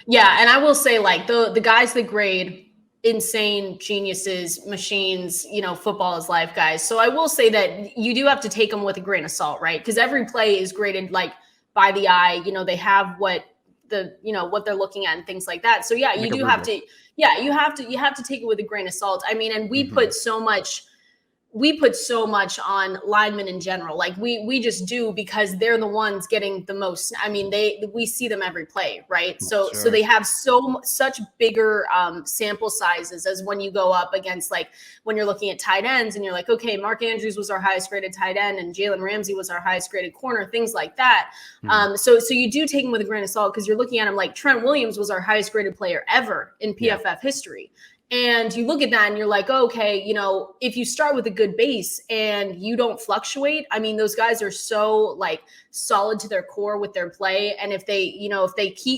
Yeah, and I will say, like, the guys that grade insane geniuses, machines, football is life guys. So I will say that you do have to take them with a grain of salt, right? Because every play is graded like by the eye. They have what they're looking at and things like that. So yeah, Like you a do have rubric. to, yeah, you have to take it with a grain of salt. I mean, and Mhm. we put so much on linemen in general. Like we just do, because they're the ones getting the most. I mean, we see them every play, right? So Sure. they have such bigger sample sizes as when you go up against, like, when you're looking at tight ends and you're like, okay, Mark Andrews was our highest graded tight end and Jalen Ramsey was our highest graded corner, things like that. Mhm. So you do take them with a grain of salt, because you're looking at them like Trent Williams was our highest graded player ever in Yeah. PFF history. And you look at that and you're like, oh, okay, if you start with a good base and you don't fluctuate, I mean, those guys are so, like, solid to their core with their play. And if they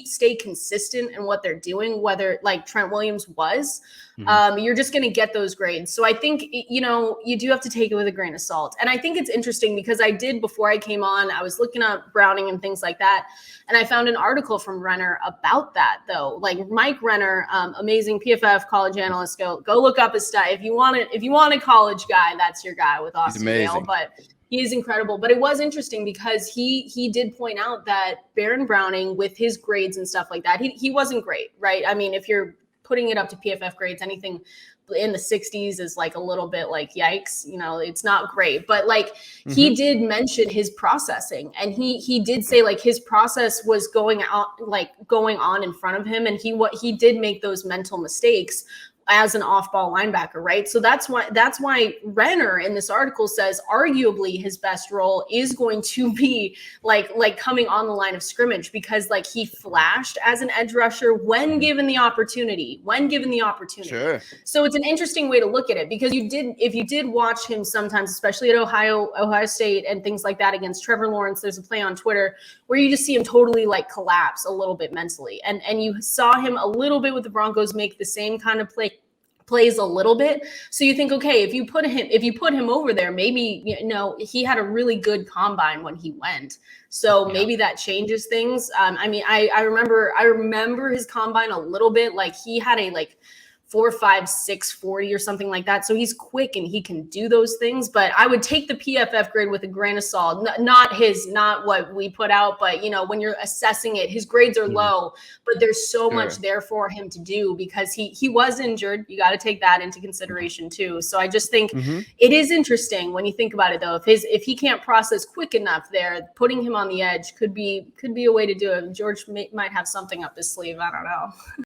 stay consistent in what they're doing, whether like Trent Williams was, Mhm. you're just going to get those grades. So I think, you do have to take it with a grain of salt. And I think it's interesting because before I came on, I was looking up Browning and things like that. And I found an article from Renner about that, though. Like, Mike Renner, amazing PFF college analyst. Go look up his stuff. If you want a college guy, that's your guy with He's Austin Dale. amazing. But he is incredible. But it was interesting because he did point out that Baron Browning, with his grades and stuff like that, he wasn't great, right? I mean, if you're putting it up to PFF grades, anything in the 60s is like a little bit like, yikes, it's not great. But like, he did mention his processing, and he did say, like, his process was going on in front of him, and he did make those mental mistakes as an off-ball linebacker, right? So that's why Renner in this article says arguably his best role is going to be like coming on the line of scrimmage, because like he flashed as an edge rusher when given the opportunity. Sure. So it's an interesting way to look at it, because if you did watch him sometimes, especially at Ohio State and things like that against Trevor Lawrence, there's a play on Twitter where you just see him totally like collapse a little bit mentally. And you saw him a little bit with the Broncos make the same kind of plays a little bit. So you think, okay, if you put him over there, maybe, he had a really good combine when he went. So maybe that changes things. I mean, I remember his combine a little bit. Like, he had a 4.56 40 or something like that. So he's quick and he can do those things. But I would take the PFF grade with a grain of salt. Not what we put out, but when you're assessing it, his grades are low, but there's so much there for him to do, because he was injured. You got to take that into consideration too. So I just think it is interesting when you think about it, though. If he can't process quick enough there, putting him on the edge could be a way to do it. George might have something up his sleeve. I don't know.